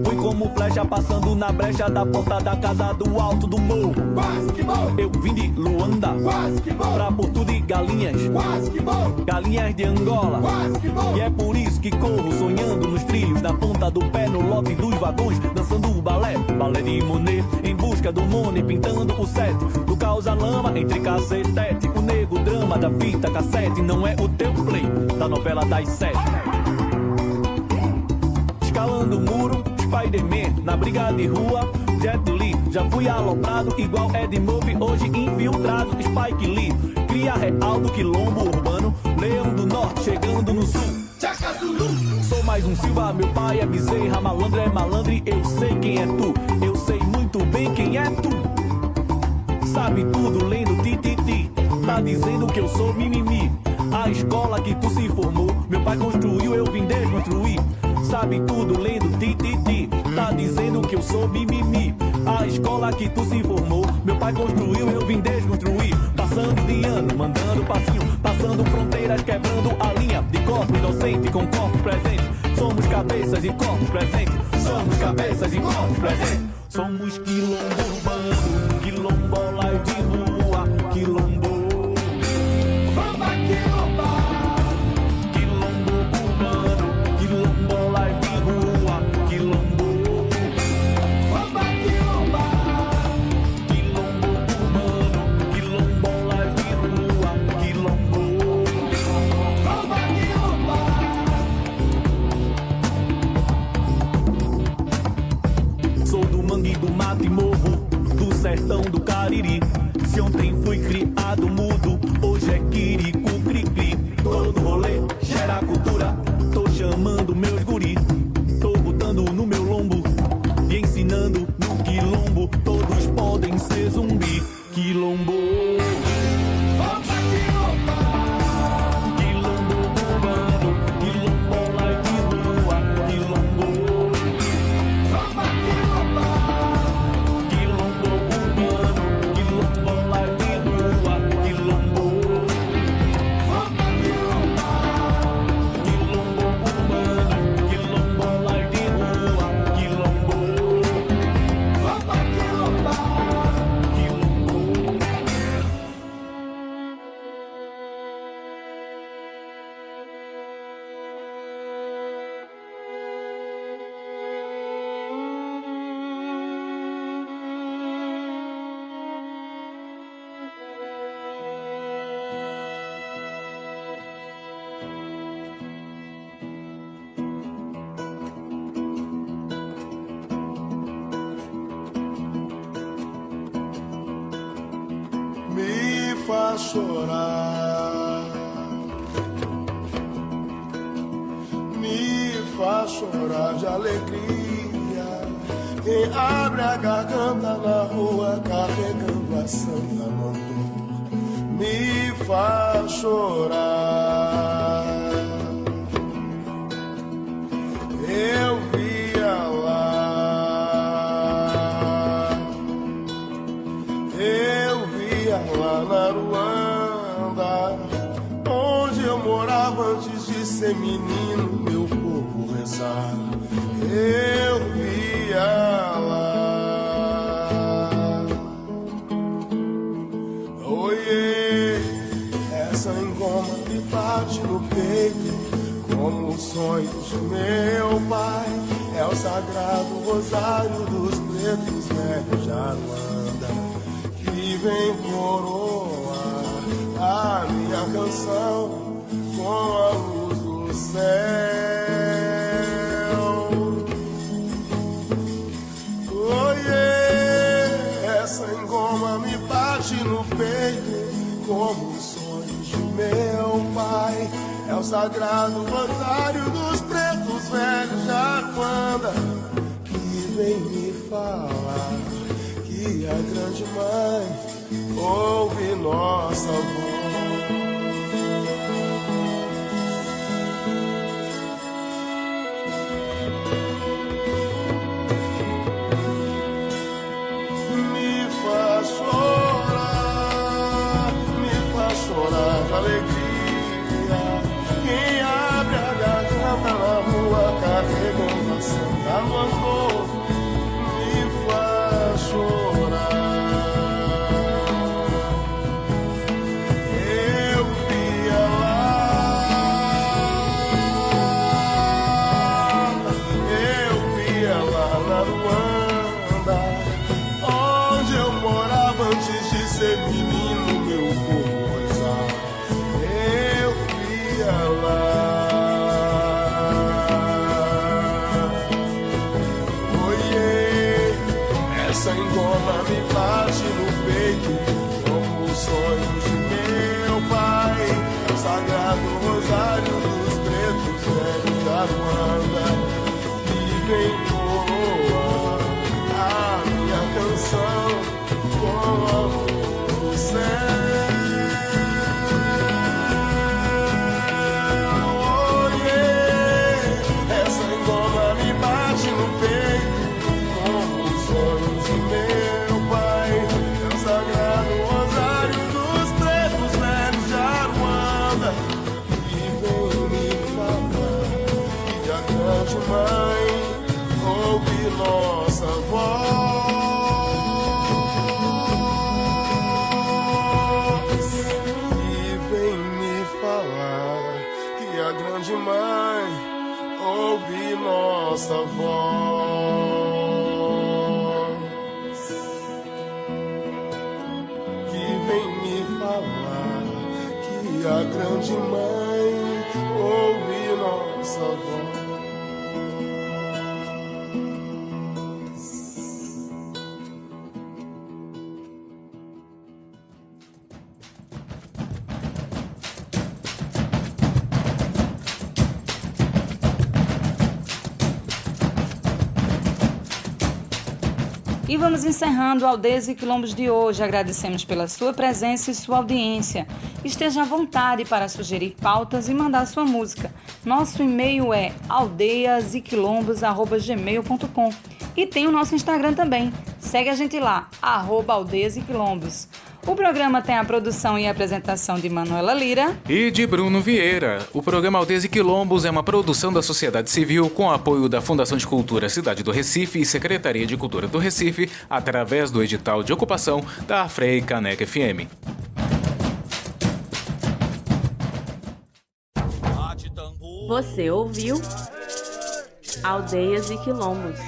[SPEAKER 11] Fui como flecha passando na brecha da porta da casa do alto do morro. Quase que morro. Eu vim de Luanda, quase que morro. Pra Porto de Galinhas, quase que morro. Galinhas de Angola, quase que morro. E é por isso que corro sonhando nos trilhos, na ponta do pé, no lote dos vagões, dançando o balé de Monet, em busca do Monet, pintando o sete do causa lama entre cacetete. O nego drama da fita cassete não é o teu play da novela das 7. Escalando o muro, Spider-Man na briga de rua, Jet Li, já fui aloprado igual Ed Murphy, hoje infiltrado, Spike Lee, cria real do quilombo urbano, Leão do Norte chegando no sul, Tchaka Zulu. Sou mais um Silva, meu pai é Bezerra, malandro é malandro e eu sei quem é tu, eu sei muito bem quem é tu. Sabe tudo lendo tititi, tá dizendo que eu sou mimimi. A escola que tu se formou, meu pai construiu, eu vim desconstruir. Sabe tudo lendo tititi, tá dizendo que eu sou mimimi. A escola que tu se formou, meu pai construiu, eu vim desconstruir. Passando de ano, mandando passinho, passando fronteiras, quebrando a linha. De corpo inocente com corpo presente, somos cabeças e corpos presentes. Somos cabeças e corpos presentes. Somos quilombo urbano, quilombola de rua, quilombo. Vamos quilombar, quilombo urbano, quilombola de rua, quilombo. Vamos quilombar.
[SPEAKER 12] faz chorar, me faz chorar de alegria. Quem abre a garganta na rua carregando a Santa Mandor, me faz chorar. Eu via lá na Ruanda, onde eu morava antes de ser menino, meu povo rezar. Eu via lá. Oiê, essa engoma me bate no peito como os sonhos de meu pai. É o sagrado rosário dos pretos velhos de Aruanda que vem coroar a minha canção com a luz do céu. Oiê, essa engoma me bate no peito como os sonhos de meu pai. É o sagrado rosário dos pretos velhos de Aruanda que vem me falar que a grande mãe ouve nossa voz. Me faz chorar de alegria. Quem abre a garganta na rua carregando a Santa Mandor, me faz chorar. Eu via lá na Ruanda, onde eu morava antes de ser menino, meu povo rezar. Eu via lá. Essa engoma me bate no peito como os sonhos de meu pai. É o sagrado rosário dos pretos velhos de Aruanda que vem coroar a minha canção com a luz do céu. Oh, yeah. Essa engoma me bate no peito como os sonhos de meu pai. É o sagrado rosário dos pretos velhos de Aruanda que vem me falar que a grande mãe ouve nossa voz. Que vem me falar que a grande mãe ouve nossa voz. Que vem me falar que a grande mãe ouve nossa voz.
[SPEAKER 3] E vamos encerrando o Aldeias e Quilombos de hoje. Agradecemos pela sua presença e sua audiência. Esteja à vontade para sugerir pautas e mandar sua música. Nosso e-mail é aldeiasequilombos@gmail.com e tem o nosso Instagram também. Segue a gente lá, @aldeiasequilombos. O programa tem a produção e apresentação de Manuela Lira
[SPEAKER 2] e de Bruno Vieira. O programa Aldeias e Quilombos é uma produção da sociedade civil com apoio da Fundação de Cultura Cidade do Recife e Secretaria de Cultura do Recife, através do edital de ocupação da Frei Caneca FM.
[SPEAKER 1] Você ouviu Aldeias e Quilombos.